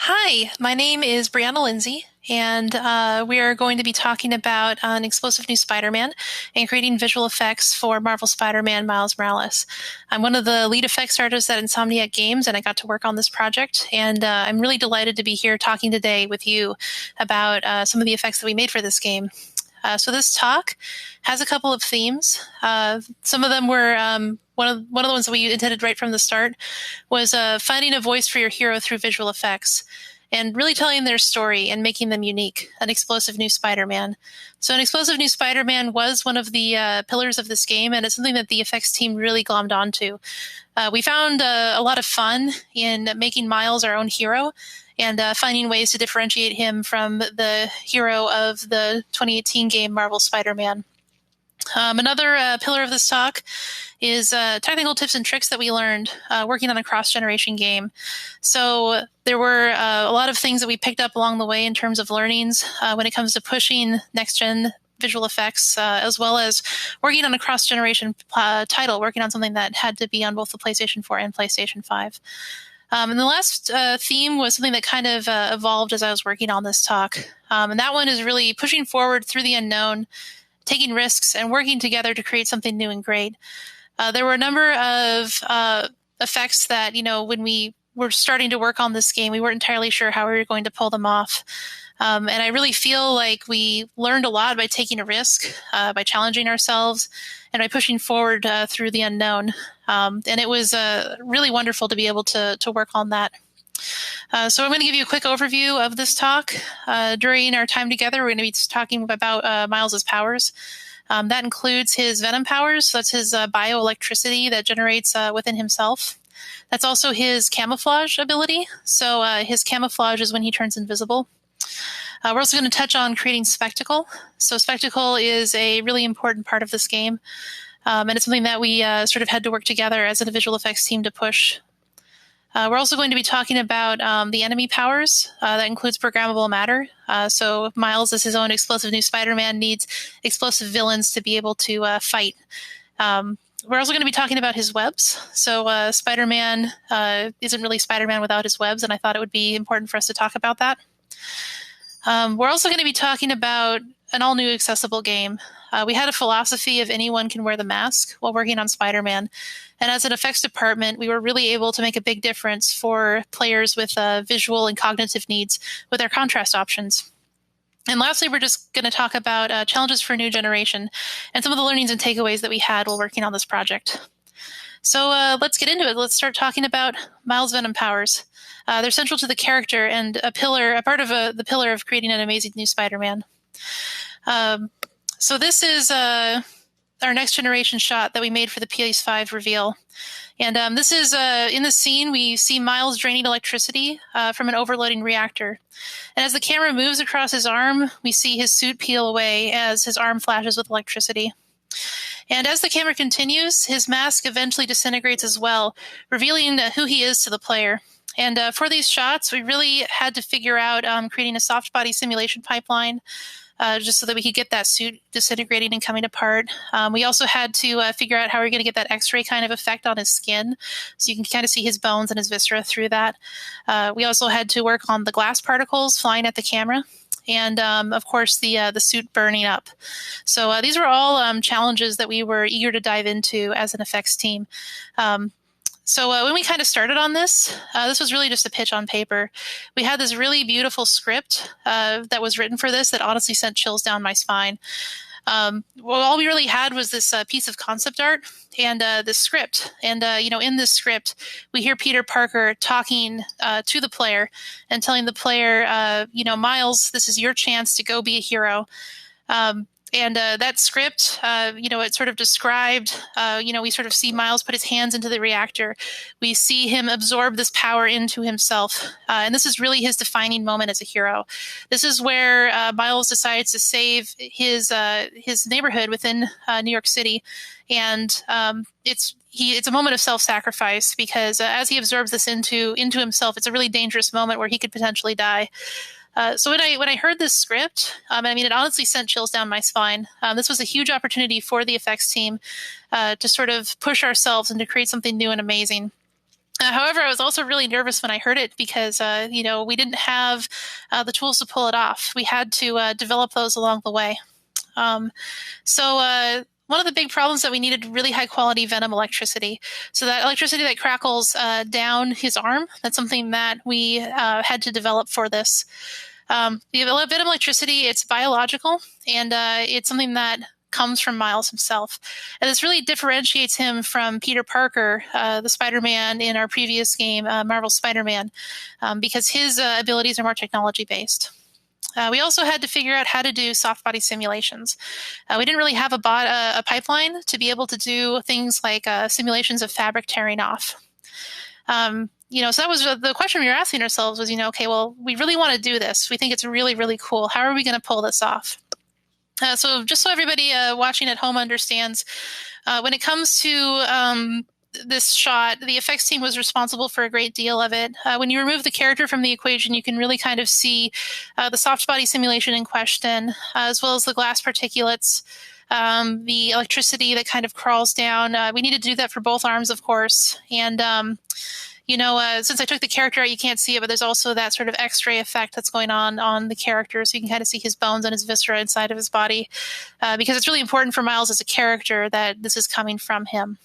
Hi, my name is Brianna Lindsay, and we are going to be talking about an explosive new Spider-Man and creating visual effects for Marvel Spider-Man Miles Morales. I'm one of the lead effects artists at Insomniac Games, and I got to work on this project, and I'm really delighted to be here talking today with you about some of the effects that we made for this game. So this talk has a couple of themes. Some of them were one of the ones that we intended right from the start was finding a voice for your hero through visual effects and really telling their story and making them unique. An explosive new Spider-Man. So an explosive new Spider-Man was one of the pillars of this game, and it's something that the effects team really glommed onto. We found a lot of fun in making Miles our own hero and finding ways to differentiate him from the hero of the 2018 game Marvel Spider-Man. Another pillar of this talk is technical tips and tricks that we learned working on a cross-generation game. So there were a lot of things that we picked up along the way in terms of learnings when it comes to pushing next-gen visual effects, as well as working on a cross-generation title, working on something that had to be on both the PlayStation 4 and PlayStation 5. And the last theme was something that kind of evolved as I was working on this talk. And that one is really pushing forward through the unknown, taking risks, and working together to create something new and great. There were a number of effects that, when we were starting to work on this game, we weren't entirely sure how we were going to pull them off. And I really feel like we learned a lot by taking a risk, by challenging ourselves, and by pushing forward through the unknown. And it was really wonderful to be able to work on that. So I'm going to give you a quick overview of this talk. During our time together, we're going to be talking about Miles's powers. That includes his venom powers. So that's his bioelectricity that generates within himself. That's also his camouflage ability. So his camouflage is when he turns invisible. We're also going to touch on creating spectacle. So spectacle is a really important part of this game. And it's something that we sort of had to work together as a visual effects team to push. We're also going to be talking about the enemy powers. That includes programmable matter. So Miles, as his own explosive new Spider-Man, needs explosive villains to be able to fight. We're also going to be talking about his webs. So Spider-Man isn't really Spider-Man without his webs, and I thought it would be important for us to talk about that. We're also going to be talking about an all-new accessible game. We had a philosophy of anyone can wear the mask while working on Spider-Man. And as an effects department, we were really able to make a big difference for players with visual and cognitive needs with our contrast options. And lastly, we're just going to talk about challenges for a new generation and some of the learnings and takeaways that we had while working on this project. So let's get into it. Let's start talking about Miles' venom powers. They're central to the character and a part of the pillar of creating an amazing new Spider-Man. So this is our next generation shot that we made for the PS5 reveal. And this is in the scene, we see Miles draining electricity from an overloading reactor. And as the camera moves across his arm, we see his suit peel away as his arm flashes with electricity. And as the camera continues, his mask eventually disintegrates as well, revealing who he is to the player. And for these shots, we really had to figure out creating a soft body simulation pipeline, just so that we could get that suit disintegrating and coming apart. We also had to figure out how we're going to get that X-ray kind of effect on his skin, so you can kind of see his bones and his viscera through that. We also had to work on the glass particles flying at the camera, and of course the suit burning up. So these were all challenges that we were eager to dive into as an effects team. So when we kind of started on this was really just a pitch on paper. We had this really beautiful script that was written for this that honestly sent chills down my spine. All we really had was this piece of concept art and this script. And, in this script, we hear Peter Parker talking to the player and telling the player, Miles, this is your chance to go be a hero. And that script, it sort of described, we sort of see Miles put his hands into the reactor. We see him absorb this power into himself. And this is really his defining moment as a hero. This is where Miles decides to save his neighborhood within New York City. And it's a moment of self-sacrifice because as he absorbs this into himself, it's a really dangerous moment where he could potentially die. So when I heard this script, it honestly sent chills down my spine. This was a huge opportunity for the effects team to sort of push ourselves and to create something new and amazing. However, I was also really nervous when I heard it because, we didn't have the tools to pull it off. We had to develop those along the way. Um, so one of the big problems that we needed really high quality venom electricity. So that electricity that crackles down his arm, that's something that we had to develop for this. The venom electricity, it's biological, and it's something that comes from Miles himself. And this really differentiates him from Peter Parker, the Spider-Man in our previous game, Marvel Spider-Man, because his abilities are more technology-based. We also had to figure out how to do soft body simulations. We didn't really have a pipeline to be able to do things like simulations of fabric tearing off. So that was the question we were asking ourselves was, okay, well, we really want to do this. We think it's really, really cool. How are we going to pull this off? So just so everybody watching at home understands, when it comes to this shot, the effects team was responsible for a great deal of it. When you remove the character from the equation, you can really kind of see the soft body simulation in question, as well as the glass particulates, the electricity that kind of crawls down. We need to do that for both arms, of course. And since I took the character out, you can't see it, but there's also that sort of X-ray effect that's going on the character, so you can kind of see his bones and his viscera inside of his body, because it's really important for Miles as a character that this is coming from him.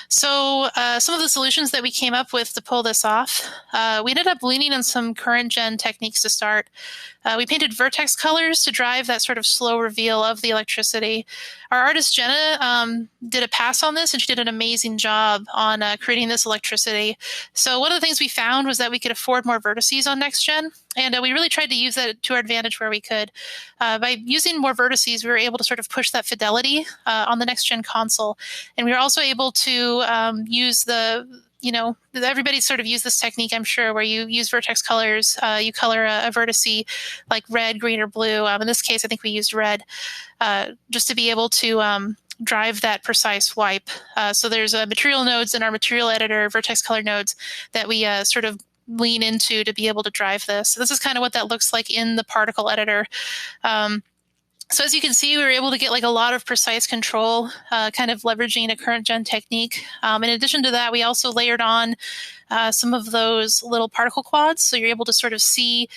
So some of the solutions that we came up with to pull this off, we ended up leaning on some current gen techniques to start. We painted vertex colors to drive that sort of slow reveal of the electricity. Our artist Jenna did a pass on this, and she did an amazing job on creating this electricity. So one of the things we found was that we could afford more vertices on next gen, and we really tried to use that to our advantage where we could. By using more vertices, we were able to sort of push that fidelity on the next gen console, and we were also able to use everybody sort of used this technique, I'm sure, where you use vertex colors, you color a vertice like red, green, or blue. In this case, I think we used red, just to be able to drive that precise wipe. So there's material nodes in our material editor, vertex color nodes, that we sort of lean into to be able to drive this. So this is kind of what that looks like in the particle editor. So as you can see, we were able to get like a lot of precise control, kind of leveraging a current gen technique. In addition to that, we also layered on some of those little particle quads. So you're able to sort of see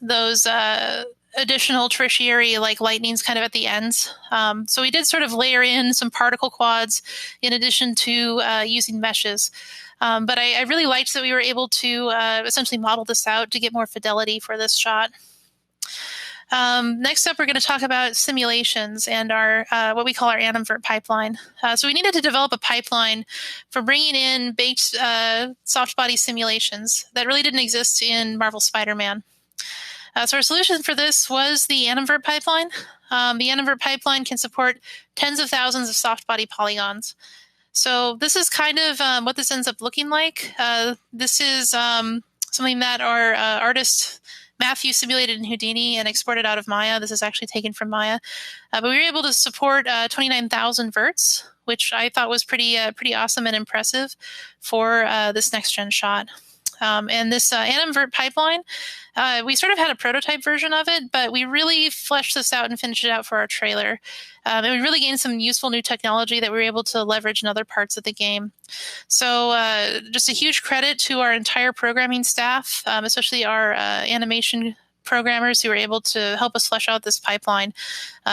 those additional tertiary like lightnings kind of at the ends. So we did sort of layer in some particle quads in addition to using meshes. But I really liked that we were able to essentially model this out to get more fidelity for this shot. Next up, we're going to talk about simulations and our what we call our animvert pipeline. So we needed to develop a pipeline for bringing in baked soft body simulations that really didn't exist in Marvel Spider-Man. So our solution for this was the animvert pipeline. The animvert pipeline can support tens of thousands of soft body polygons. So this is kind of what this ends up looking like. This is something that our artist Matthew simulated in Houdini and exported out of Maya. This is actually taken from Maya. But we were able to support 29,000 verts, which I thought was pretty awesome and impressive for this next-gen shot. And this animvert pipeline, we sort of had a prototype version of it, but we really fleshed this out and finished it out for our trailer. And we really gained some useful new technology that we were able to leverage in other parts of the game. So just a huge credit to our entire programming staff, especially our animation programmers who were able to help us flesh out this pipeline,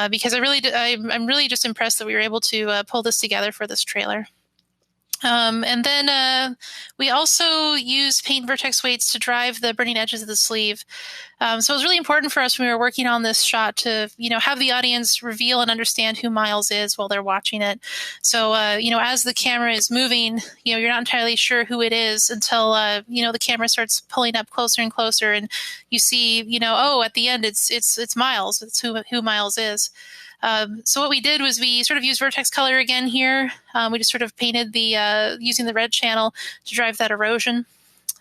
because I'm really just impressed that we were able to pull this together for this trailer. And then we also use paint vertex weights to drive the burning edges of the sleeve. So it was really important for us when we were working on this shot to, have the audience reveal and understand who Miles is while they're watching it. So, as the camera is moving, you're not entirely sure who it is until, the camera starts pulling up closer and closer, and you see, at the end it's Miles. It's who Miles is. So what we did was we sort of used vertex color again here. We just sort of painted using the red channel to drive that erosion.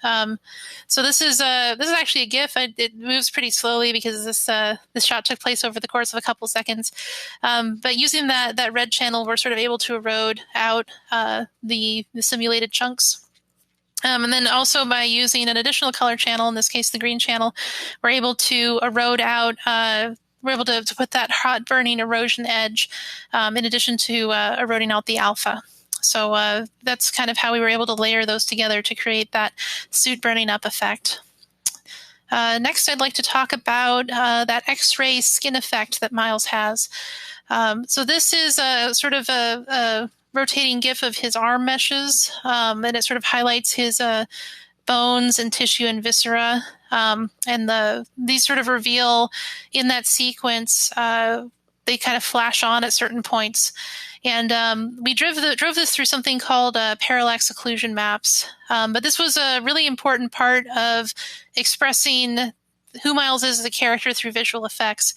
So this is actually a GIF. It moves pretty slowly because this shot took place over the course of a couple seconds. But using that red channel, we're sort of able to erode out the simulated chunks. And then also by using an additional color channel, in this case the green channel, we're able to erode out. We're able to put that hot burning erosion edge in addition to eroding out the alpha. So that's kind of how we were able to layer those together to create that suit burning up effect. Next, I'd like to talk about that X-ray skin effect that Miles has. So this is a sort of a rotating GIF of his arm meshes, and it sort of highlights his bones and tissue and viscera. And these sort of reveal in that sequence. They kind of flash on at certain points. And we drove this through something called parallax occlusion maps. But this was a really important part of expressing who Miles is as a character through visual effects.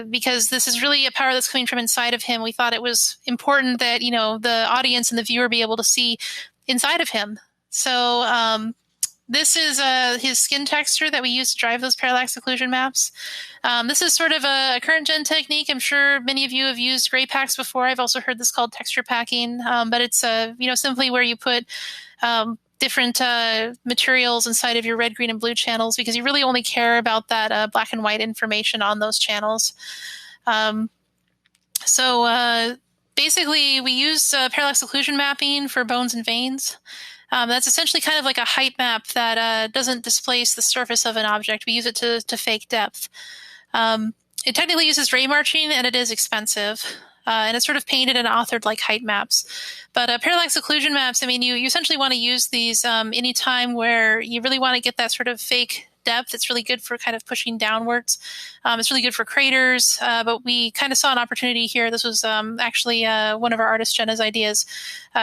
Because this is really a power that's coming from inside of him. We thought it was important that, the audience and the viewer be able to see inside of him. So this is his skin texture that we use to drive those parallax occlusion maps. This is sort of a current gen technique. I'm sure many of you have used gray packs before. I've also heard this called texture packing, but it's simply where you put different materials inside of your red, green, and blue channels because you really only care about that black and white information on those channels. So basically, we use parallax occlusion mapping for bones and veins. That's essentially kind of like a height map that doesn't displace the surface of an object. We use it to fake depth. It technically uses ray marching, and it is expensive. And it's sort of painted and authored like height maps. But parallax occlusion maps, you essentially want to use these any time where you really want to get that sort of fake depth. It's really good for kind of pushing downwards. It's really good for craters, but we kind of saw an opportunity here. This was actually one of our artist Jenna's ideas,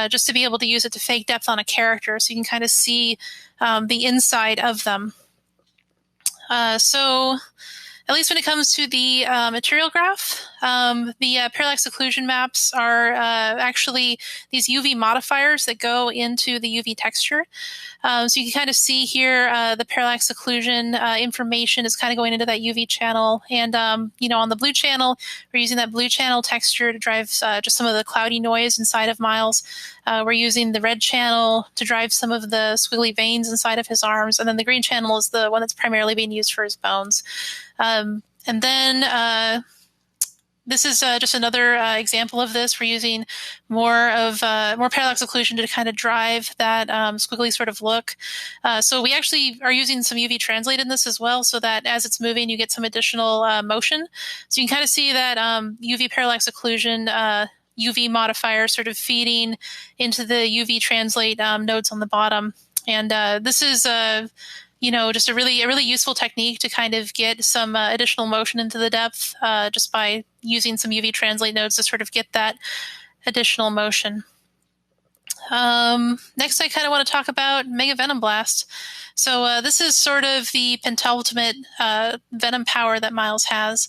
just to be able to use it to fake depth on a character so you can kind of see the inside of them. So at least when it comes to the material graph, the parallax occlusion maps are actually these UV modifiers that go into the UV texture. So you can kind of see here the parallax occlusion information is kind of going into that UV channel. And, on the blue channel, we're using that blue channel texture to drive just some of the cloudy noise inside of Miles. We're using the red channel to drive some of the squiggly veins inside of his arms. And then the green channel is the one that's primarily being used for his bones. And then this is just another example of this. We're using more parallax occlusion to kind of drive that squiggly sort of look. So we actually are using some UV translate in this as well, so that as it's moving, you get some additional motion. So you can kind of see that UV parallax occlusion UV modifier sort of feeding into the UV translate nodes on the bottom. And this is just a really useful technique to kind of get some additional motion into the depth just by using some UV translate nodes to sort of get that additional motion. Next, I kind of want to talk about Mega Venom Blast. So this is sort of the penultimate venom power that Miles has.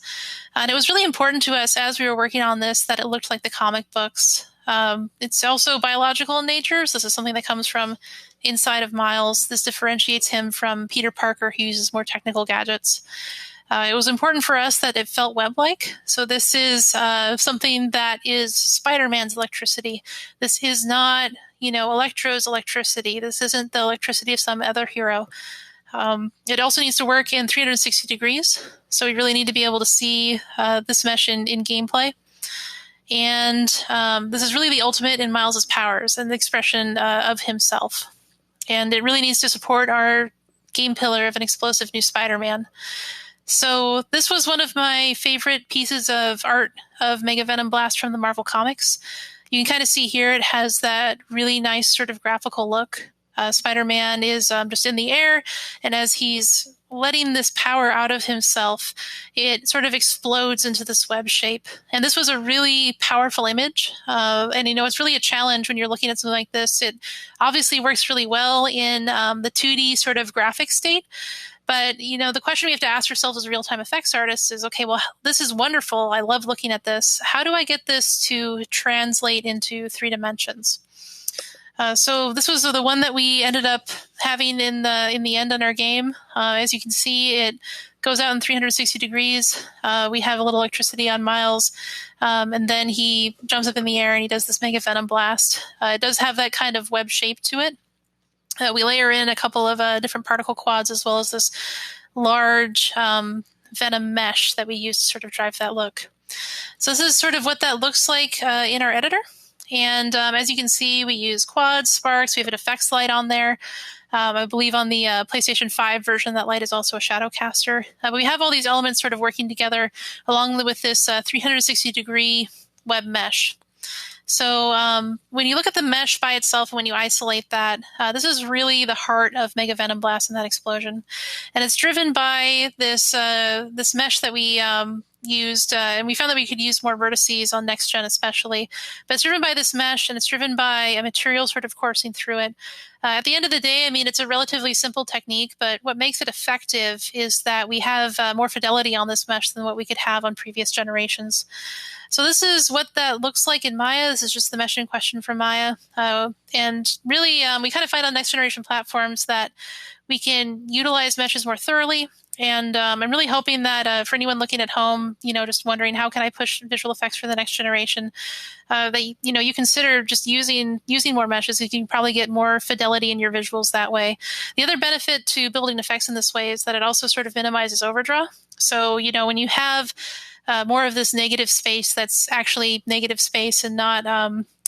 And it was really important to us as we were working on this that it looked like the comic books. It's also biological in nature, so this is something that comes from inside of Miles. This differentiates him from Peter Parker, who uses more technical gadgets. It was important for us that it felt web-like. So this is something that is Spider-Man's electricity. This is not, Electro's electricity. This isn't the electricity of some other hero. It also needs to work in 360 degrees. So we really need to be able to see this mesh in gameplay. And this is really the ultimate in Miles's powers and the expression of himself. And it really needs to support our game pillar of an explosive new Spider-Man. So this was one of my favorite pieces of art of Mega Venom Blast from the Marvel Comics. You can kind of see here it has that really nice sort of graphical look. Spider-Man is just in the air, and as he's letting this power out of himself, it sort of explodes into this web shape. And this was a really powerful image. And, it's really a challenge when you're looking at something like this. It obviously works really well in the 2D sort of graphic state. But, the question we have to ask ourselves as real-time effects artists is, okay, well, this is wonderful. I love looking at this. How do I get this to translate into 3 dimensions? So this was the one that we ended up having in the end on our game. As you can see, it goes out in 360 degrees. We have a little electricity on Miles, and then he jumps up in the air and he does this Mega Venom Blast. It does have that kind of web shape to it. We layer in a couple of different particle quads as well as this large venom mesh that we use to sort of drive that look. So this is sort of what that looks like in our editor. And as you can see, we use quads, sparks. We have an effects light on there. I believe on the PlayStation 5 version, that light is also a shadow caster. But we have all these elements sort of working together along with this 360-degree web mesh. So when you look at the mesh by itself, when you isolate that, this is really the heart of Mega Venom Blast and that explosion. And it's driven by this this mesh that we used, and we found that we could use more vertices on next gen especially. But it's driven by this mesh, and it's driven by a material sort of coursing through it. At the end of the day, I mean, it's a relatively simple technique, but what makes it effective is that we have more fidelity on this mesh than what we could have on previous generations. So this is what that looks like in Maya. This is just the mesh in question from Maya. And really, we kind of find on next generation platforms that we can utilize meshes more thoroughly. And I'm really hoping that for anyone looking at home, just wondering how can I push visual effects for the next generation, that you consider just using more meshes. You can probably get more fidelity in your visuals that way. The other benefit to building effects in this way is that it also sort of minimizes overdraw. So when you have more of this negative space that's actually negative space and not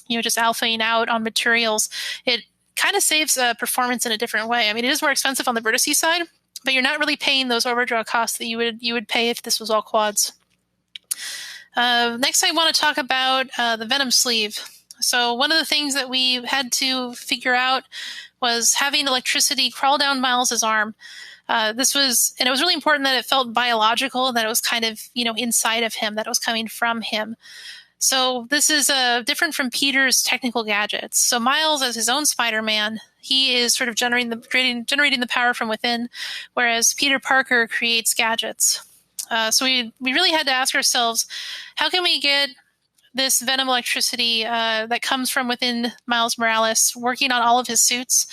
just alphaing out on materials, it kind of saves performance in a different way. I mean, it is more expensive on the vertice side, but you're not really paying those overdraw costs that you would pay if this was all quads. Next, I want to talk about the Venom sleeve. So one of the things that we had to figure out was having electricity crawl down Miles's arm. And it was really important that it felt biological, that it was kind of, inside of him, that it was coming from him. So this is different from Peter's technical gadgets. So Miles, as his own Spider-Man, he is sort of generating the power from within, whereas Peter Parker creates gadgets. So we really had to ask ourselves, how can we get this Venom electricity that comes from within Miles Morales working on all of his suits,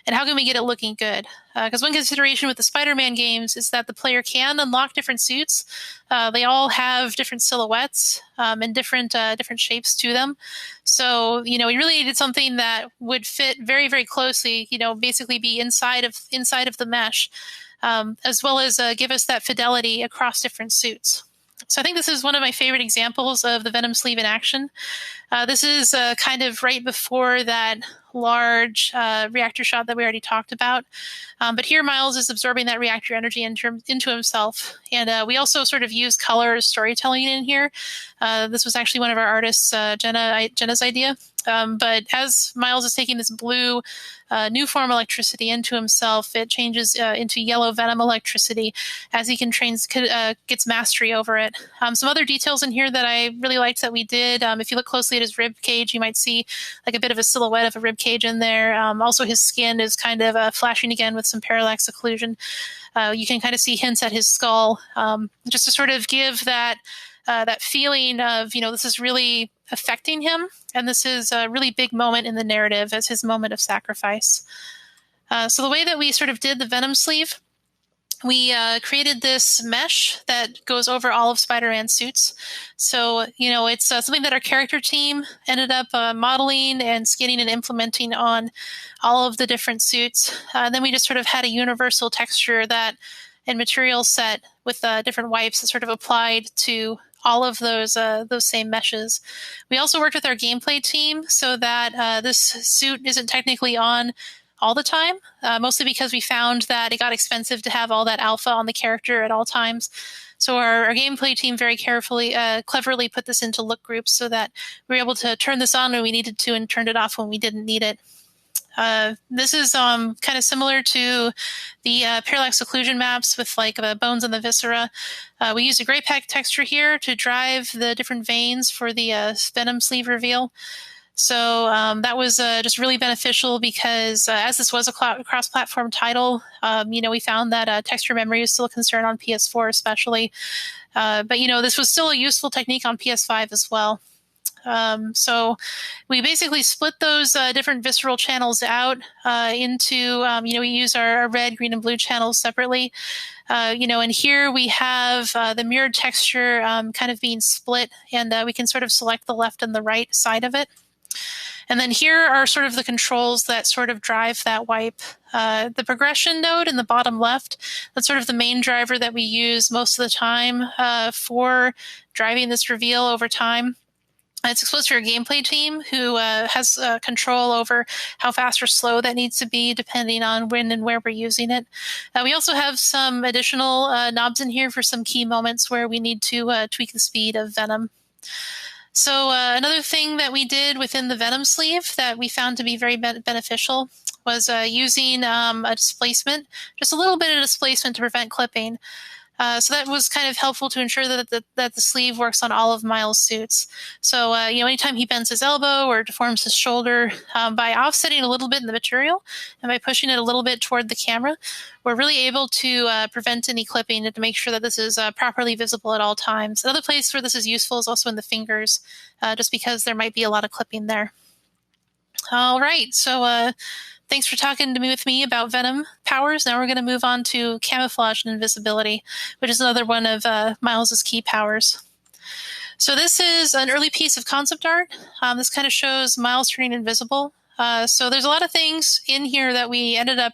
and how can we get it looking good? Because one consideration with the Spider-Man games is that the player can unlock different suits. They all have different silhouettes and different shapes to them. So we really needed something that would fit very, very closely. Basically be inside of the mesh, as well as give us that fidelity across different suits. So I think this is one of my favorite examples of the Venom sleeve in action. This is kind of right before that large reactor shot that we already talked about. But here Miles is absorbing that reactor energy into himself. And we also sort of use color as storytelling in here. This was actually one of our artists, Jenna's idea. But as Miles is taking this blue new form electricity into himself, it changes into yellow Venom electricity as he gets mastery over it. Some other details in here that I really liked that we did. If you look closely at his rib cage, you might see like a bit of a silhouette of a rib cage in there. Also, his skin is kind of flashing again with some parallax occlusion. You can kind of see hints at his skull, just to sort of give that feeling of, this is really affecting him, and this is a really big moment in the narrative as his moment of sacrifice. So the way that we sort of did the Venom sleeve, we created this mesh that goes over all of Spider-Man's suits. So, it's something that our character team ended up modeling and skinning and implementing on all of the different suits. Then we just sort of had a universal texture and material set with different wipes that sort of applied to all of those same meshes. We also worked with our gameplay team so that this suit isn't technically on all the time, mostly because we found that it got expensive to have all that alpha on the character at all times. So our gameplay team very cleverly put this into look groups so that we were able to turn this on when we needed to and turned it off when we didn't need it. This is kind of similar to the parallax occlusion maps with like the bones and the viscera. We used a gray pack texture here to drive the different veins for the Venom sleeve reveal. So that was just really beneficial because as this was a cross-platform title, we found that texture memory is still a concern on PS4 especially. But this was still a useful technique on PS5 as well. So we basically split those different visceral channels out into, we use our red, green, and blue channels separately. And here we have the mirrored texture kind of being split, and we can sort of select the left and the right side of it. And then here are sort of the controls that sort of drive that wipe. The progression node in the bottom left, that's sort of the main driver that we use most of the time for driving this reveal over time. It's exposed to your gameplay team, who has control over how fast or slow that needs to be, depending on when and where we're using it. We also have some additional knobs in here for some key moments where we need to tweak the speed of Venom. So another thing that we did within the Venom sleeve that we found to be very beneficial was using a displacement, just a little bit of displacement to prevent clipping. So that was kind of helpful to ensure that the sleeve works on all of Miles' suits. So, anytime he bends his elbow or deforms his shoulder, by offsetting a little bit in the material and by pushing it a little bit toward the camera, we're really able to prevent any clipping and to make sure that this is properly visible at all times. Another place where this is useful is also in the fingers, just because there might be a lot of clipping there. All right, so thanks for talking with me about Venom powers. Now we're going to move on to camouflage and invisibility, which is another one of Miles's key powers. So this is an early piece of concept art. This kind of shows Miles turning invisible. So there's a lot of things in here that we ended up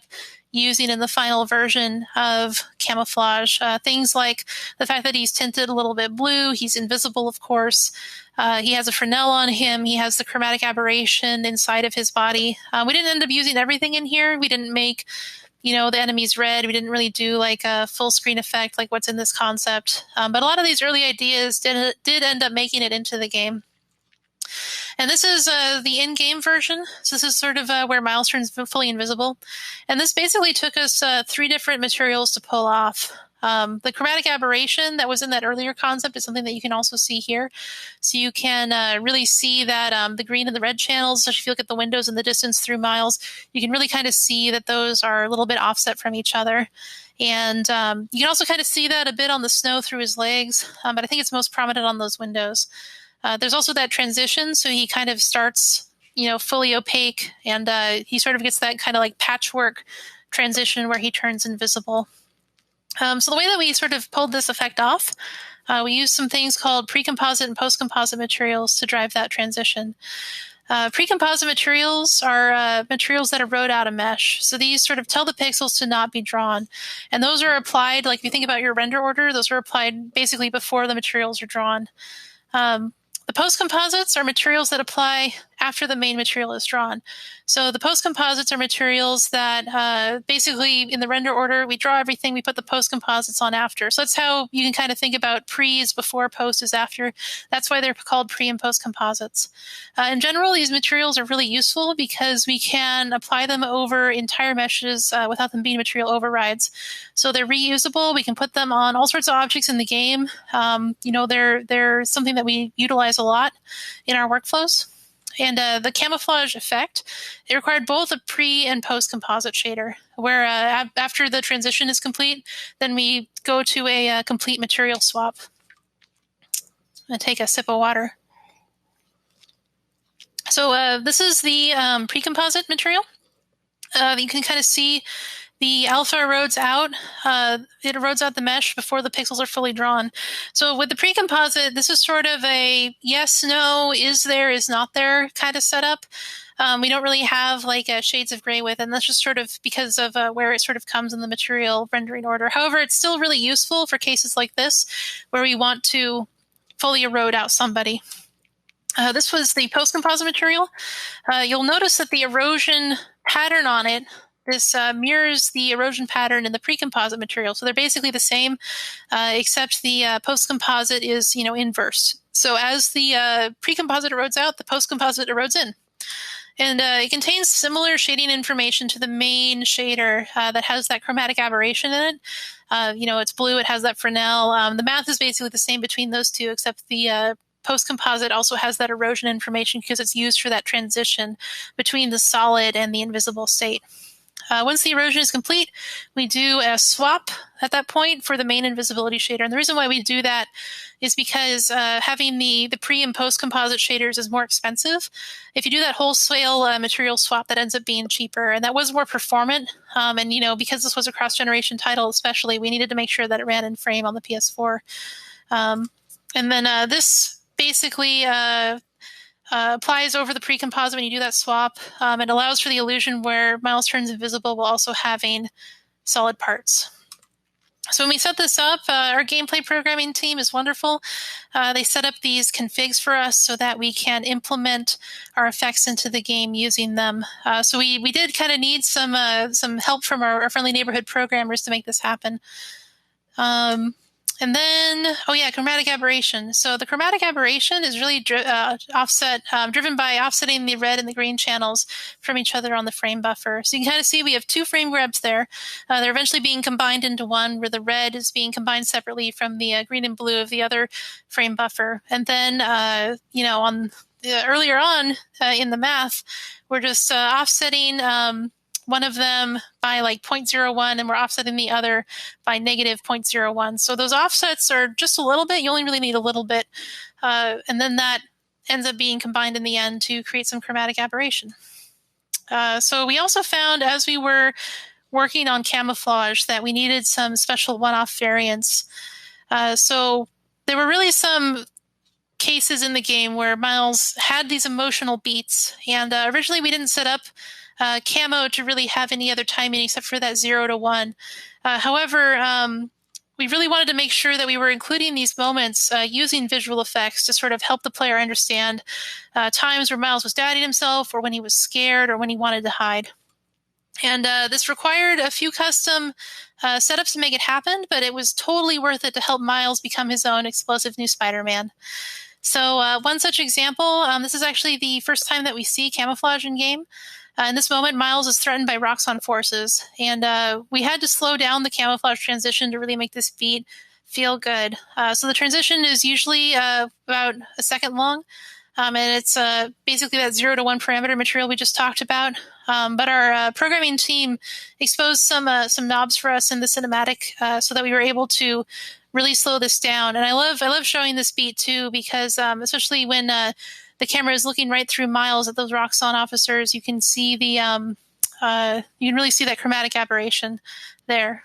using in the final version of camouflage. Things like the fact that he's tinted a little bit blue. He's invisible, of course. He has a Fresnel on him. He has the chromatic aberration inside of his body. We didn't end up using everything in here. We didn't make, the enemies red. We didn't really do like a full screen effect like what's in this concept. But a lot of these early ideas did end up making it into the game. And this is the in-game version. So this is sort of where Miles turns fully invisible. And this basically took us 3 different materials to pull off. The chromatic aberration that was in that earlier concept is something that you can also see here. So you can really see that the green and the red channels, especially if you look at the windows in the distance through Miles, you can really kind of see that those are a little bit offset from each other. And you can also kind of see that a bit on the snow through his legs, but I think it's most prominent on those windows. There's also that transition, so he kind of starts, fully opaque, and he sort of gets that kind of like patchwork transition where he turns invisible. So the way that we sort of pulled this effect off, we used some things called pre-composite and post-composite materials to drive that transition. Pre-composite materials are materials that erode out a mesh. So these sort of tell the pixels to not be drawn. And those are applied, like if you think about your render order, those are applied basically before the materials are drawn. The post-composites are materials that apply after the main material is drawn. So the post-composites are materials that basically in the render order, we draw everything, we put the post-composites on after. So that's how you can kind of think about pre is before, post is after. That's why they're called pre and post-composites. In general, these materials are really useful because we can apply them over entire meshes without them being material overrides. So they're reusable. We can put them on all sorts of objects in the game. They're something that we utilize a lot in our workflows. And the camouflage effect, it required both a pre and post composite shader, where after the transition is complete, then we go to a complete material swap. I'm going to take a sip of water. So this is the pre-composite material. You can kind of see the alpha erodes out. It erodes out the mesh before the pixels are fully drawn. So with the pre-composite, this is sort of a yes, no, is there, is not there kind of setup. We don't really have like shades of gray with it, and that's just sort of because of where it sort of comes in the material rendering order. However, it's still really useful for cases like this where we want to fully erode out somebody. This was the post-composite material. You'll notice that the erosion pattern on it, this mirrors the erosion pattern in the pre-composite material. So they're basically the same, except the post-composite is, inverse. So as the pre-composite erodes out, the post-composite erodes in. And it contains similar shading information to the main shader that has that chromatic aberration in it. It's blue, it has that Fresnel. The math is basically the same between those two, except the post-composite also has that erosion information because it's used for that transition between the solid and the invisible state. Once the erosion is complete, we do a swap at that point for the main invisibility shader. And the reason why we do that is because having the pre and post composite shaders is more expensive. If you do that wholesale material swap, that ends up being cheaper, and that was more performant. Because this was a cross-generation title especially, we needed to make sure that it ran in frame on the PS4. And then this basically applies over the pre-composite when you do that swap. It allows for the illusion where Miles turns invisible while also having solid parts. So when we set this up, our gameplay programming team is wonderful. They set up these configs for us so that we can implement our effects into the game using them. So we did kind of need some help from our friendly neighborhood programmers to make this happen. And then, oh yeah, chromatic aberration. So the chromatic aberration is really driven by offsetting the red and the green channels from each other on the frame buffer. So you can kind of see we have two frame grabs there. They're eventually being combined into one, where the red is being combined separately from the green and blue of the other frame buffer. And then, earlier on in the math, we're just offsetting one of them by like 0.01, and we're offsetting the other by negative 0.01. So those offsets are just a little bit. You only really need a little bit. And then that ends up being combined in the end to create some chromatic aberration. So we also found, as we were working on camouflage, that we needed some special one-off variants. So there were really some cases in the game where Miles had these emotional beats, and originally we didn't set up camo to really have any other timing except for that 0 to 1. However, we really wanted to make sure that we were including these moments using visual effects to sort of help the player understand times where Miles was doubting himself, or when he was scared, or when he wanted to hide. And this required a few custom setups to make it happen, but it was totally worth it to help Miles become his own explosive new Spider-Man. So one such example, this is actually the first time that we see camouflage in game. In this moment, Miles is threatened by Roxxon forces, and we had to slow down the camouflage transition to really make this beat feel good. So the transition is usually about a second long, and it's basically that 0 to 1 parameter material we just talked about. But our programming team exposed some knobs for us in the cinematic so that we were able to really slow this down. And I love showing this beat too, because especially when the camera is looking right through Miles at those Roxxon officers, you can see the you can really see that chromatic aberration there.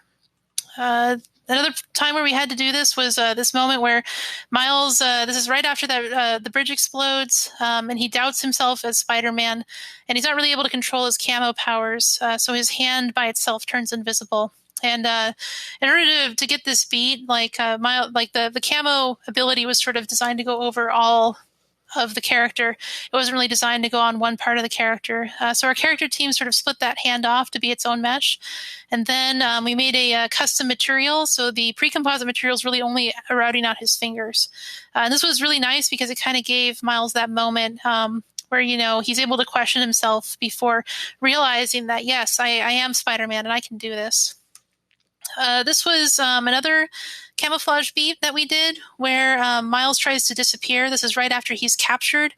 Another time where we had to do this was this moment where Miles, this is right after that the bridge explodes, and he doubts himself as Spider-Man, and he's not really able to control his camo powers, so his hand by itself turns invisible. And in order to get this beat, the camo ability was sort of designed to go over all of the character. It wasn't really designed to go on one part of the character. So our character team sort of split that hand off to be its own mesh. And then we made a custom material. So the pre-composite material is really only routing out his fingers. And this was really nice because it kind of gave Miles that moment where, he's able to question himself before realizing that, yes, I am Spider-Man and I can do this. This was another camouflage beat that we did where Miles tries to disappear. This is right after he's captured,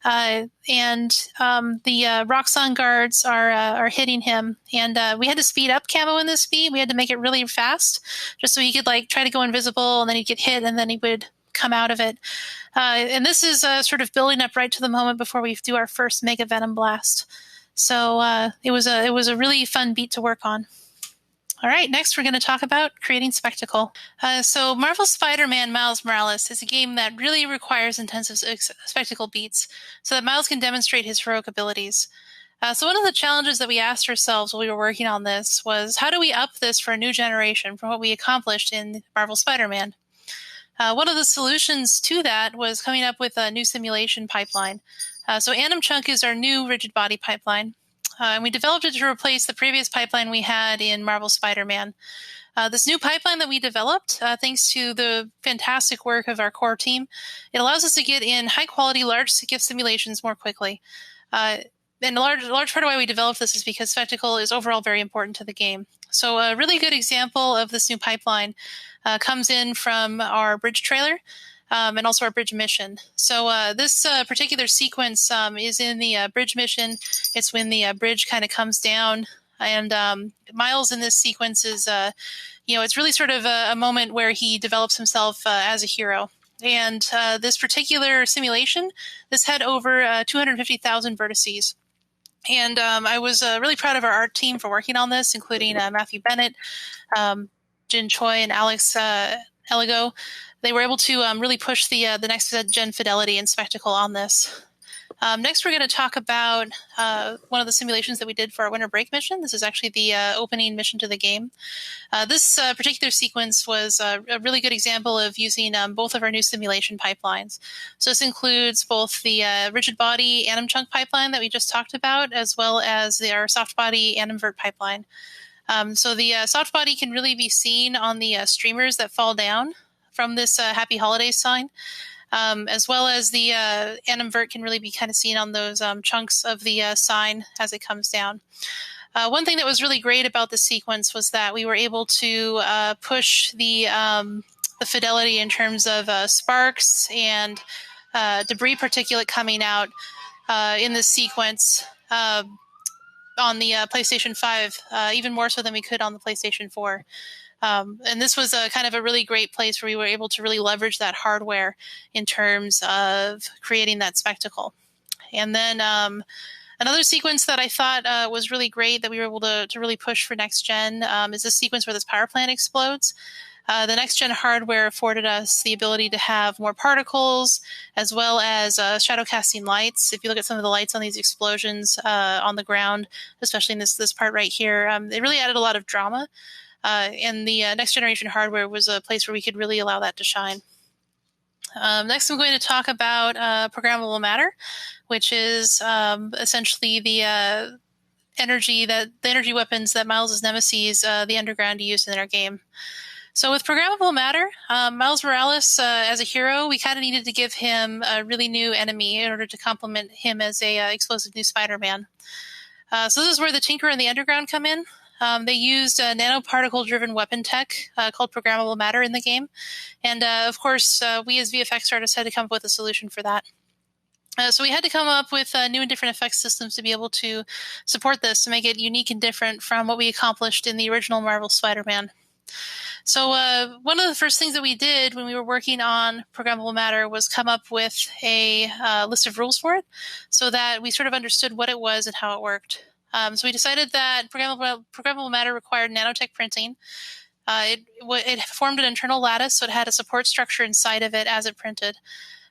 and the Roxxon guards are hitting him. And we had to speed up camo in this beat. We had to make it really fast, just so he could try to go invisible, and then he'd get hit, and then he would come out of it. And this is sort of building up right to the moment before we do our first Mega Venom Blast. So it was a really fun beat to work on. All right, next we're going to talk about creating spectacle. So Marvel Spider-Man Miles Morales is a game that really requires intensive spectacle beats so that Miles can demonstrate his heroic abilities. So one of the challenges that we asked ourselves while we were working on this was, how do we up this for a new generation from what we accomplished in Marvel Spider-Man? One of the solutions to that was coming up with a new simulation pipeline. So Atom Chunk is our new rigid body pipeline. And we developed it to replace the previous pipeline we had in Marvel Spider-Man. This new pipeline that we developed, thanks to the fantastic work of our core team, it allows us to get in high-quality, large-scale simulations more quickly. And a large part of why we developed this is because spectacle is overall very important to the game. So a really good example of this new pipeline comes in from our bridge trailer. And also our bridge mission. So this particular sequence is in the bridge mission. It's when the bridge kind of comes down, and Miles in this sequence is, it's really sort of a moment where he develops himself as a hero. And this particular simulation, this had over 250,000 vertices. And I was really proud of our art team for working on this, including Matthew Bennett, Jin Choi, and Alex Eligo. They were able to really push the next gen fidelity and spectacle on this. Next, we're going to talk about one of the simulations that we did for our winter break mission. This is actually the opening mission to the game. This particular sequence was a really good example of using both of our new simulation pipelines. So this includes both the rigid body anim chunk pipeline that we just talked about, as well as our soft body animvert pipeline. So the soft body can really be seen on the streamers that fall down from this Happy Holidays sign. As well as the animvert can really be kind of seen on those chunks of the sign as it comes down. One thing that was really great about this sequence was that we were able to push the fidelity in terms of sparks and debris particulate coming out in this sequence on the PlayStation 5, even more so than we could on the PlayStation 4. And this was a kind of a really great place where we were able to really leverage that hardware in terms of creating that spectacle. And then another sequence that I thought was really great that we were able to really push for next gen is this sequence where this power plant explodes. The next gen hardware afforded us the ability to have more particles as well as shadow casting lights. If you look at some of the lights on these explosions on the ground, especially in this part right here, it really added a lot of drama. And the next generation hardware was a place where we could really allow that to shine. Next, I'm going to talk about programmable matter, which is essentially the energy weapons that Miles' nemesis, the Underground, used in our game. So with programmable matter, Miles Morales, as a hero, we kind of needed to give him a really new enemy in order to complement him as a explosive new Spider-Man. So this is where the Tinker and the Underground come in. They used nanoparticle-driven weapon tech called programmable matter in the game. And of course, we as VFX artists had to come up with a solution for that. So we had to come up with new and different effects systems to be able to support this, to make it unique and different from what we accomplished in the original Marvel Spider-Man. So one of the first things that we did when we were working on programmable matter was come up with a list of rules for it so that we sort of understood what it was and how it worked. So we decided that programmable matter required nanotech printing. It formed an internal lattice, so it had a support structure inside of it as it printed.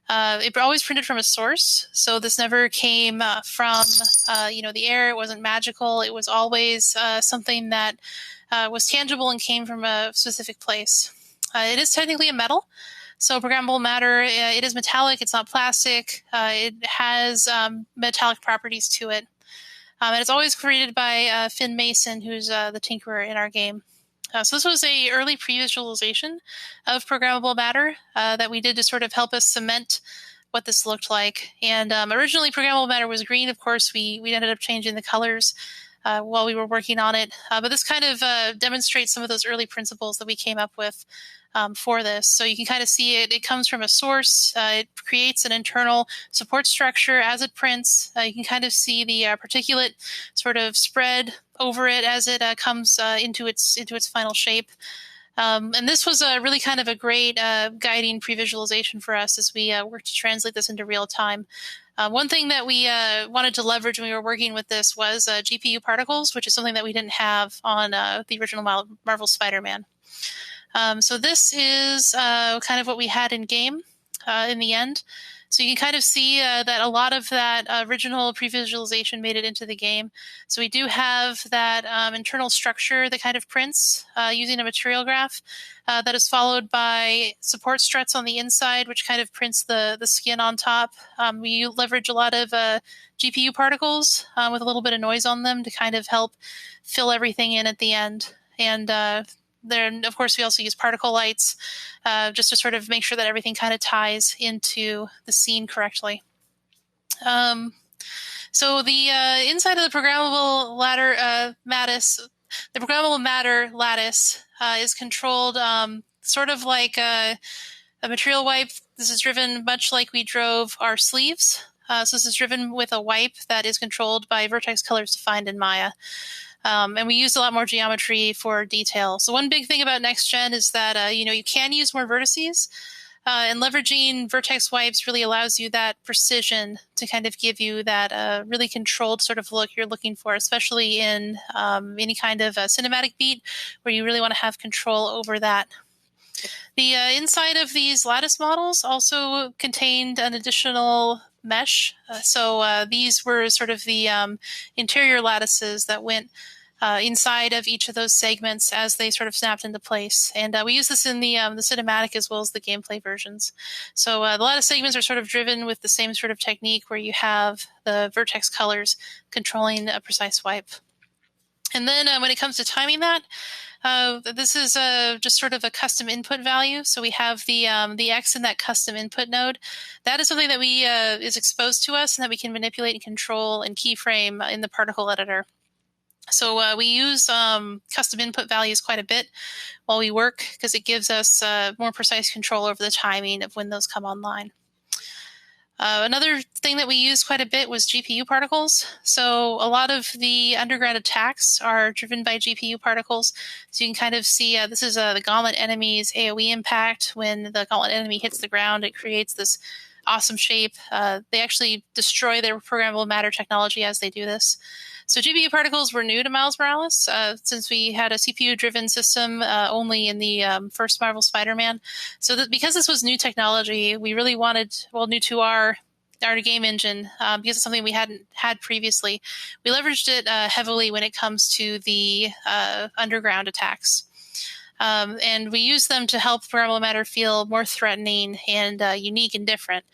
It always printed from a source, so this never came from the air. It wasn't magical. It was always something that was tangible and came from a specific place. It is technically a metal. So programmable matter, it is metallic. It's not plastic. It has metallic properties to it. And it's always created by Finn Mason, who's the Tinkerer in our game. So this was a early pre-visualization of programmable matter that we did to sort of help us cement what this looked like. And originally, programmable matter was green. Of course, we ended up changing the colors while we were working on it. But this kind of demonstrates some of those early principles that we came up with for this. So you can kind of see it. It comes from a source. It creates an internal support structure as it prints. You can kind of see the particulate sort of spread over it as it comes into its final shape. And this was really kind of a great guiding pre-visualization for us as we worked to translate this into real time. One thing that we wanted to leverage when we were working with this was GPU particles, which is something that we didn't have on the original Marvel Spider-Man. So this is kind of what we had in game in the end. So you can kind of see that a lot of that original pre-visualization made it into the game. So we do have that internal structure that kind of prints using a material graph that is followed by support struts on the inside, which kind of prints the skin on top. We leverage a lot of GPU particles with a little bit of noise on them to kind of help fill everything in at the end. And then, of course, we also use particle lights just to sort of make sure that everything kind of ties into the scene correctly. So the inside of the programmable matter lattice is controlled sort of like a material wipe. This is driven much like we drove our sleeves. So this is driven with a wipe that is controlled by vertex colors defined in Maya. And we used a lot more geometry for detail. So one big thing about Next Gen is that, you can use more vertices. And leveraging vertex wipes really allows you that precision to kind of give you that really controlled sort of look you're looking for, especially in any kind of cinematic beat where you really want to have control over that. The inside of these lattice models also contained an additional mesh. These were sort of the interior lattices that went inside of each of those segments as they sort of snapped into place. And we use this in the cinematic as well as the gameplay versions. So the lattice segments are sort of driven with the same sort of technique where you have the vertex colors controlling a precise wipe. And then when it comes to timing that, this is just sort of a custom input value. So we have the X in that custom input node. That is something that is exposed to us and that we can manipulate and control and keyframe in the particle editor. So we use custom input values quite a bit while we work because it gives us more precise control over the timing of when those come online. Another thing that we used quite a bit was GPU particles. So a lot of the underground attacks are driven by GPU particles. So you can kind of see this is the Gauntlet enemy's AoE impact. When the Gauntlet enemy hits the ground, it creates this awesome shape. They actually destroy their programmable matter technology as they do this. So GPU particles were new to Miles Morales since we had a CPU-driven system only in the first Marvel Spider-Man. So because this was new technology, we really wanted, new to our game engine, because it's something we hadn't had previously. We leveraged it heavily when it comes to the underground attacks. And we use them to help programmable matter feel more threatening and unique and different.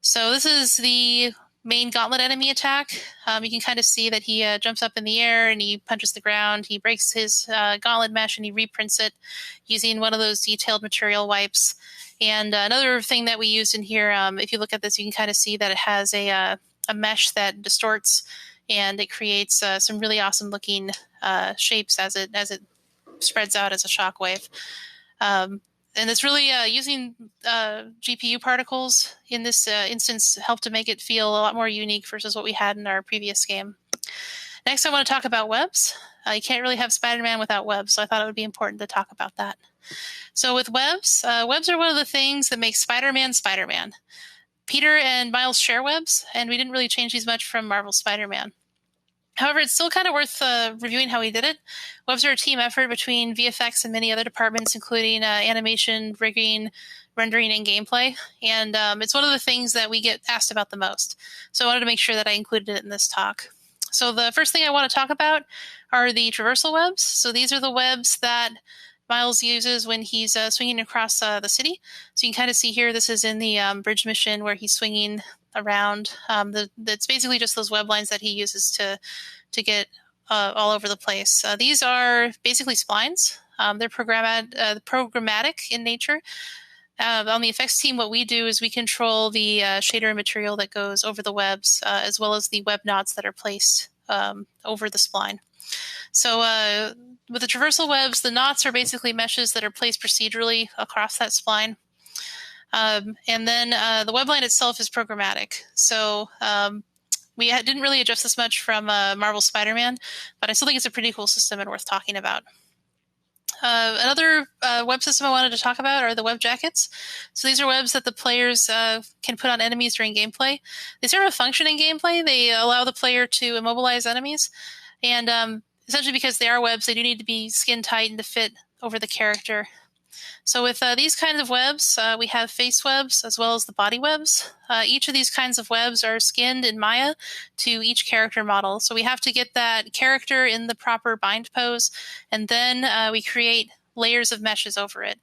So this is the main Gauntlet enemy attack. You can kind of see that he jumps up in the air and he punches the ground. He breaks his Gauntlet mesh and he reprints it using one of those detailed material wipes. And another thing that we used in here, if you look at this, you can kind of see that it has a mesh that distorts and it creates some really awesome looking shapes as it spreads out as a shockwave. And it's really using GPU particles in this instance helped to make it feel a lot more unique versus what we had in our previous game. Next, I want to talk about webs. You can't really have Spider-Man without webs, so I thought it would be important to talk about that. So with webs, webs are one of the things that make Spider-Man Spider-Man. Peter and Miles share webs, and we didn't really change these much from Marvel Spider-Man. However, it's still kind of worth reviewing how we did it. Webs are a team effort between VFX and many other departments, including animation, rigging, rendering, and gameplay. And it's one of the things that we get asked about the most. So I wanted to make sure that I included it in this talk. So the first thing I want to talk about are the traversal webs. So these are the webs that Miles uses when he's swinging across the city. So you can kind of see here, this is in the bridge mission where he's swinging around. It's basically just those web lines that he uses to get all over the place. These are basically splines. They're programmatic in nature. On the effects team, what we do is we control the shader material that goes over the webs, as well as the web knots that are placed over the spline. So with the traversal webs, the knots are basically meshes that are placed procedurally across that spline. And then the web line itself is programmatic. So we didn't really adjust this much from Marvel Spider-Man, but I still think it's a pretty cool system and worth talking about. Another web system I wanted to talk about are the web jackets. So these are webs that the players can put on enemies during gameplay. They serve a function in gameplay. They allow the player to immobilize enemies. And essentially because they are webs, they do need to be skin tight and to fit over the character. So with these kinds of webs, we have face webs as well as the body webs. Each of these kinds of webs are skinned in Maya to each character model. So we have to get that character in the proper bind pose, and then we create layers of meshes over it.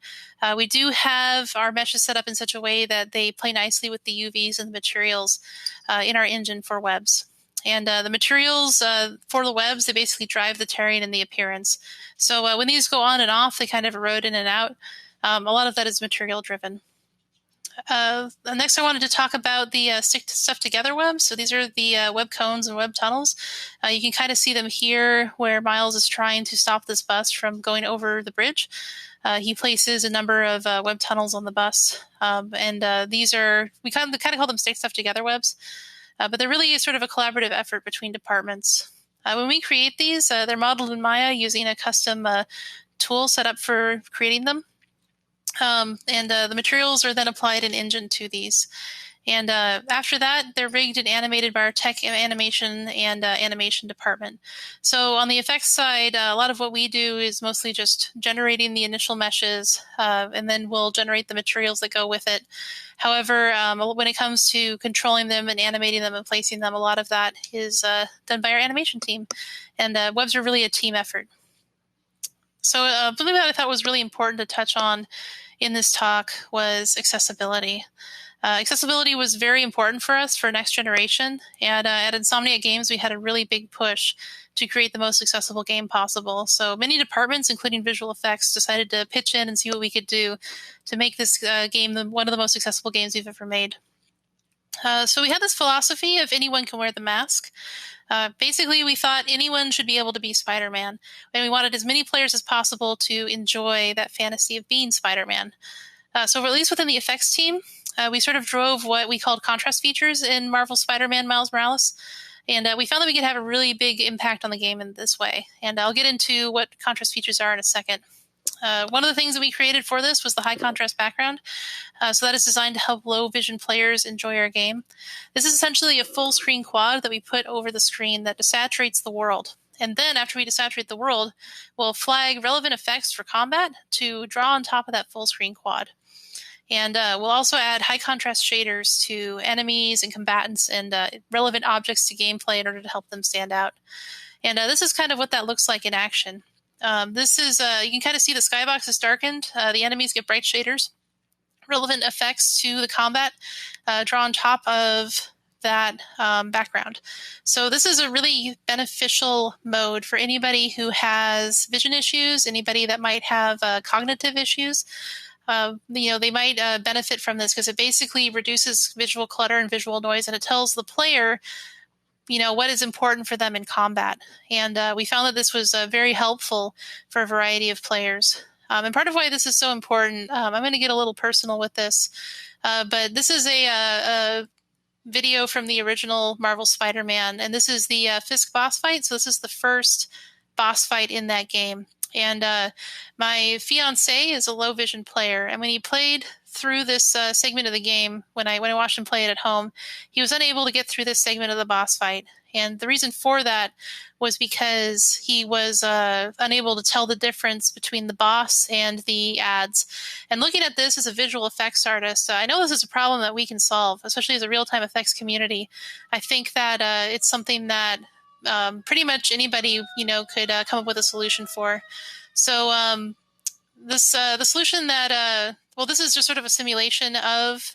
We do have our meshes set up in such a way that they play nicely with the UVs and the materials in our engine for webs. And the materials for the webs, they basically drive the terrain and the appearance. So when these go on and off, they kind of erode in and out. A lot of that is material driven. Next, I wanted to talk about the stick stuff together webs. So these are the web cones and web tunnels. You can kind of see them here where Miles is trying to stop this bus from going over the bridge. He places a number of web tunnels on the bus. These are, we kind of call them stick stuff together webs. But they're really sort of a collaborative effort between departments. When we create these, they're modeled in Maya using a custom tool set up for creating them. The materials are then applied in engine to these. And after that, they're rigged and animated by our tech animation and animation department. So on the effects side, a lot of what we do is mostly just generating the initial meshes, and then we'll generate the materials that go with it. However, when it comes to controlling them and animating them and placing them, a lot of that is done by our animation team. And webs are really a team effort. So something that I thought was really important to touch on in this talk was accessibility. Accessibility was very important for us for next generation, and at Insomniac Games we had a really big push to create the most accessible game possible. So many departments, including visual effects, decided to pitch in and see what we could do to make this game one of the most accessible games we've ever made. So we had this philosophy of anyone can wear the mask. Basically, we thought anyone should be able to be Spider-Man, and we wanted as many players as possible to enjoy that fantasy of being Spider-Man. So at least within the effects team, we sort of drove what we called contrast features in Marvel Spider-Man Miles Morales, and we found that we could have a really big impact on the game in this way. And I'll get into what contrast features are in a second. One of the things that we created for this was the high contrast background. So that is designed to help low vision players enjoy our game. This is essentially a full screen quad that we put over the screen that desaturates the world. And then after we desaturate the world, we'll flag relevant effects for combat to draw on top of that full screen quad. And we'll also add high contrast shaders to enemies and combatants and relevant objects to gameplay in order to help them stand out. And this is kind of what that looks like in action. This is, you can kind of see the skybox is darkened. The enemies get bright shaders. Relevant effects to the combat draw on top of that background. So this is a really beneficial mode for anybody who has vision issues, anybody that might have cognitive issues. They might benefit from this because it basically reduces visual clutter and visual noise, and it tells the player what is important for them in combat. And we found that this was very helpful for a variety of players. And part of why this is so important, I'm going to get a little personal with this, but this is a video from the original Marvel Spider-Man, and this is the Fisk boss fight. So this is the first boss fight in that game. And my fiance is a low vision player, and when he played through this segment of the game, when I watched him play it at home, he was unable to get through this segment of the boss fight. And the reason for that was because he was unable to tell the difference between the boss and the ads. And looking at this as a visual effects artist, I know this is a problem that we can solve, especially as a real-time effects community. I think that it's something that pretty much anybody could come up with a solution for. So the solution that this is just sort of a simulation of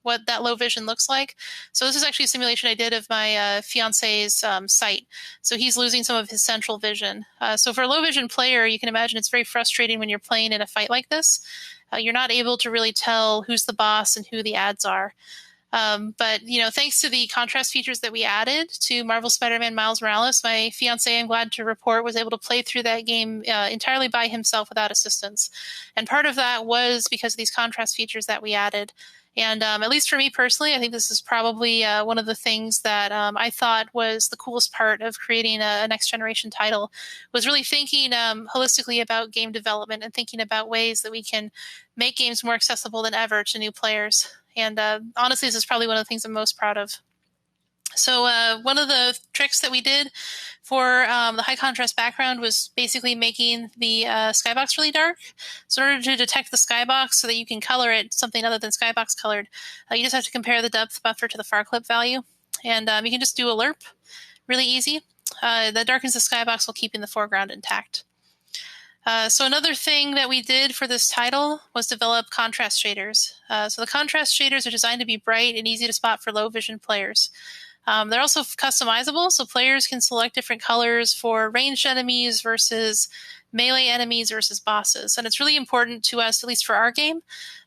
what that low vision looks like. So this is actually a simulation I did of my fiance's sight. So he's losing some of his central vision. So for a low vision player, you can imagine it's very frustrating when you're playing in a fight like this. You're not able to really tell who's the boss and who the ads are. But thanks to the contrast features that we added to Marvel Spider-Man Miles Morales, my fiance, I'm glad to report, was able to play through that game entirely by himself without assistance. And part of that was because of these contrast features that we added. And at least for me personally, I think this is probably one of the things that I thought was the coolest part of creating a next generation title, was really thinking holistically about game development and thinking about ways that we can make games more accessible than ever to new players. And honestly, this is probably one of the things I'm most proud of. So one of the tricks that we did for the high contrast background was basically making the skybox really dark. So in order to detect the skybox so that you can color it something other than skybox colored, you just have to compare the depth buffer to the far clip value. And you can just do a lerp, really easy. That darkens the skybox while keeping the foreground intact. So another thing that we did for this title was develop contrast shaders. So the contrast shaders are designed to be bright and easy to spot for low vision players. They're also customizable, so players can select different colors for ranged enemies versus melee enemies versus bosses. And it's really important to us, at least for our game,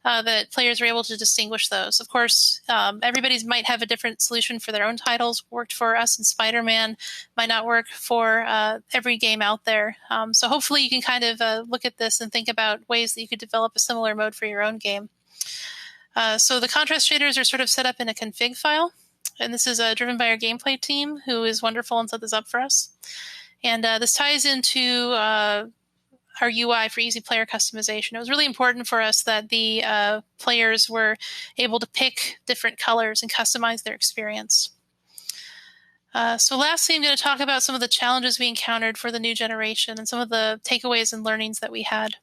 that players are able to distinguish those. Of course, everybody might have a different solution for their own titles. Worked for us in Spider-Man might not work for every game out there. So hopefully you can kind of look at this and think about ways that you could develop a similar mode for your own game. So the contrast shaders are sort of set up in a config file. And this is driven by our gameplay team, who is wonderful and set this up for us. And this ties into our UI for easy player customization. It was really important for us that the players were able to pick different colors and customize their experience. So lastly, I'm going to talk about some of the challenges we encountered for the new generation and some of the takeaways and learnings that we had.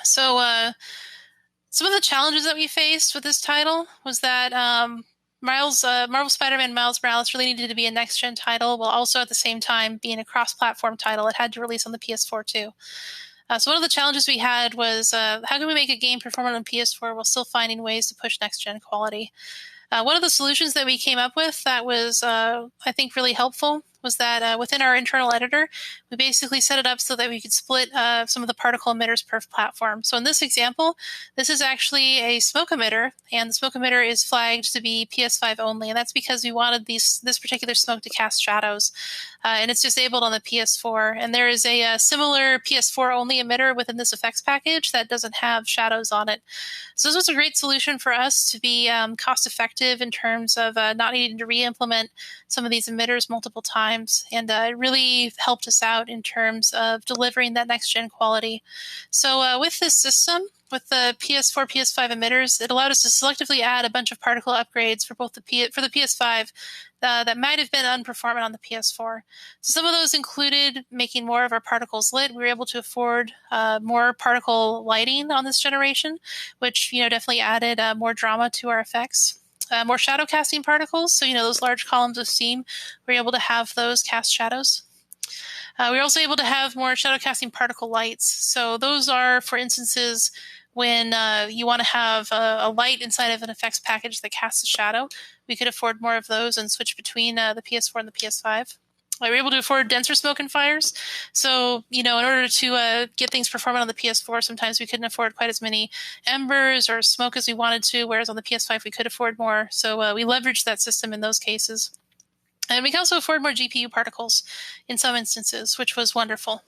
So some of the challenges that we faced with this title was that Marvel Spider-Man Miles Morales really needed to be a next-gen title, while also at the same time being a cross-platform title. It had to release on the PS4 too. So one of the challenges we had was how can we make a game perform on PS4 while still finding ways to push next-gen quality? One of the solutions that we came up with that was, I think, really helpful was that within our internal editor, we basically set it up so that we could split some of the particle emitters per platform. So in this example, this is actually a smoke emitter, and the smoke emitter is flagged to be PS5 only, and that's because we wanted this particular smoke to cast shadows, and it's disabled on the PS4. And there is a similar PS4 only emitter within this effects package that doesn't have shadows on it. So this was a great solution for us to be cost effective in terms of not needing to re-implement some of these emitters multiple times. And it really helped us out in terms of delivering that next-gen quality. So with this system, with the PS4, PS5 emitters, it allowed us to selectively add a bunch of particle upgrades for both the PS5 that might have been unperformant on the PS4. So some of those included making more of our particles lit. We were able to afford more particle lighting on this generation, which definitely added more drama to our effects. More shadow casting particles, so those large columns of steam, we were able to have those cast shadows. We were also able to have more shadow casting particle lights. So those are, for instances, when you want to have a light inside of an effects package that casts a shadow. We could afford more of those and switch between the PS4 and the PS5. We were able to afford denser smoke and fires. So, in order to get things performant on the PS4, sometimes we couldn't afford quite as many embers or smoke as we wanted to, whereas on the PS5 we could afford more. So we leveraged that system in those cases. And we can also afford more GPU particles in some instances, which was wonderful.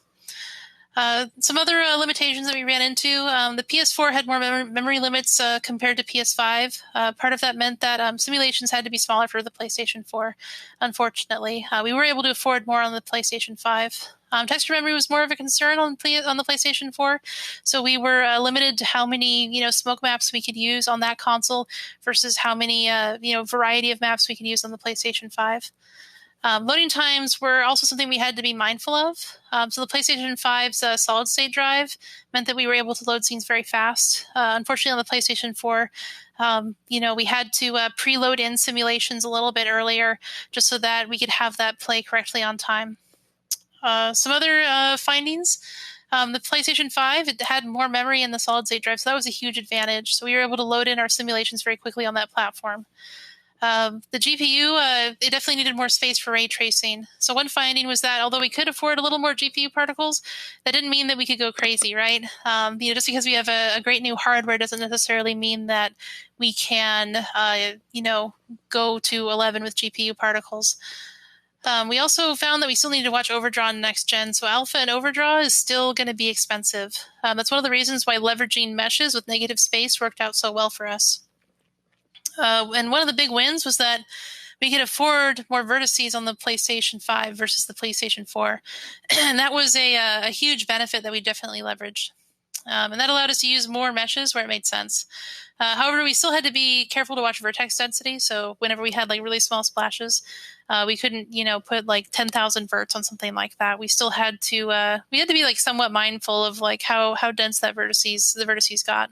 Some other limitations that we ran into, the PS4 had more memory limits compared to PS5. Part of that meant that simulations had to be smaller for the PlayStation 4, unfortunately. We were able to afford more on the PlayStation 5. Texture memory was more of a concern on the PlayStation 4, so we were limited to how many smoke maps we could use on that console versus how many variety of maps we could use on the PlayStation 5. Loading times were also something we had to be mindful of. So the PlayStation 5's solid-state drive meant that we were able to load scenes very fast. Unfortunately, on the PlayStation 4, we had to preload in simulations a little bit earlier just so that we could have that play correctly on time. Some other findings. The PlayStation 5, it had more memory in the solid-state drive, so that was a huge advantage. So we were able to load in our simulations very quickly on that platform. The GPU, it definitely needed more space for ray tracing. So one finding was that although we could afford a little more GPU particles, that didn't mean that we could go crazy, right? Just because we have a great new hardware doesn't necessarily mean that we can, go to 11 with GPU particles. We also found that we still need to watch overdraw in next gen. So alpha and overdraw is still going to be expensive. That's one of the reasons why leveraging meshes with negative space worked out so well for us. And one of the big wins was that we could afford more vertices on the PlayStation 5 versus the PlayStation 4. And that was a huge benefit that we definitely leveraged. And that allowed us to use more meshes where it made sense. However, we still had to be careful to watch vertex density. So whenever we had really small splashes, we couldn't, put 10,000 verts on something like that. We still had to, be somewhat mindful of how dense the vertices got.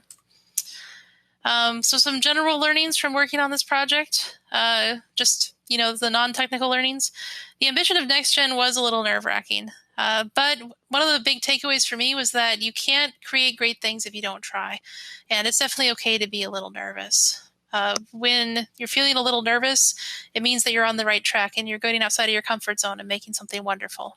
So some general learnings from working on this project, the non-technical learnings. The ambition of Next Gen was a little nerve-wracking. But one of the big takeaways for me was that you can't create great things if you don't try. And it's definitely okay to be a little nervous. When you're feeling a little nervous, it means that you're on the right track and you're going outside of your comfort zone and making something wonderful.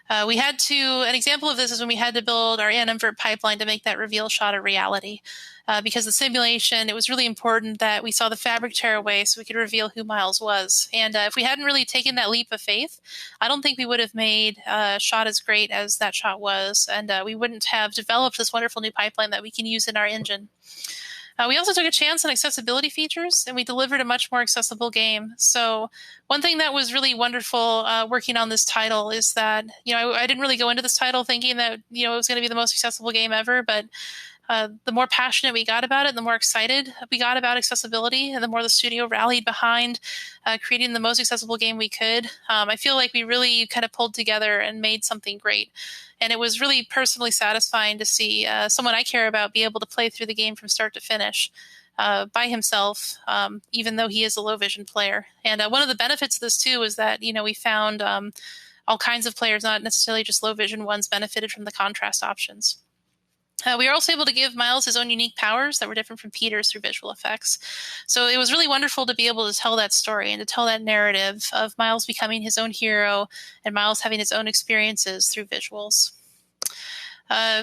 An example of this is when we had to build our animvert pipeline to make that reveal shot a reality. Because the simulation, it was really important that we saw the fabric tear away so we could reveal who Miles was. And if we hadn't really taken that leap of faith, I don't think we would have made a shot as great as that shot was. And we wouldn't have developed this wonderful new pipeline that we can use in our engine. We also took a chance on accessibility features, and we delivered a much more accessible game. So one thing that was really wonderful working on this title is that, I didn't really go into this title thinking that, it was going to be the most accessible game ever, but the more passionate we got about it, the more excited we got about accessibility, and the more the studio rallied behind creating the most accessible game we could. I feel like we really kind of pulled together and made something great. And it was really personally satisfying to see someone I care about be able to play through the game from start to finish by himself, even though he is a low vision player. And one of the benefits of this, too, is that, we found all kinds of players, not necessarily just low vision ones, benefited from the contrast options. We were also able to give Miles his own unique powers that were different from Peter's through visual effects. So it was really wonderful to be able to tell that story and to tell that narrative of Miles becoming his own hero and Miles having his own experiences through visuals.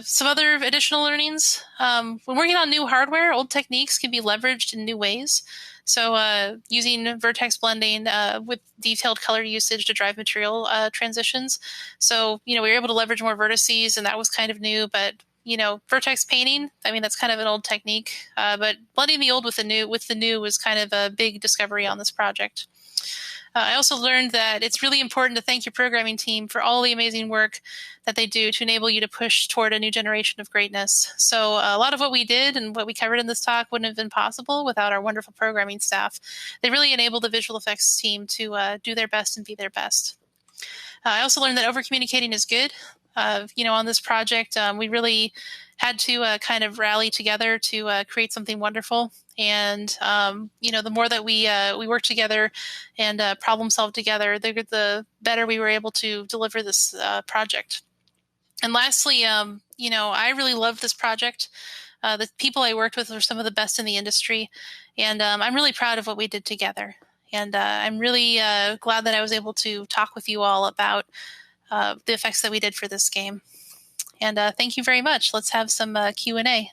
Some other additional learnings. When working on new hardware, old techniques can be leveraged in new ways. So using vertex blending with detailed color usage to drive material transitions. So, we were able to leverage more vertices, and that was kind of new, but vertex painting, that's kind of an old technique, but blending the old with the new was kind of a big discovery on this project. I also learned that it's really important to thank your programming team for all the amazing work that they do to enable you to push toward a new generation of greatness. So a lot of what we did and what we covered in this talk wouldn't have been possible without our wonderful programming staff. They really enabled the visual effects team to do their best and be their best. I also learned that over-communicating is good. On this project, we really had to kind of rally together to create something wonderful. And, the more that we worked together and problem solved together, the better we were able to deliver this project. And lastly, I really loved this project. The people I worked with were some of the best in the industry. And I'm really proud of what we did together. And I'm really glad that I was able to talk with you all about the effects that we did for this game. And thank you very much. Let's have some Q&A.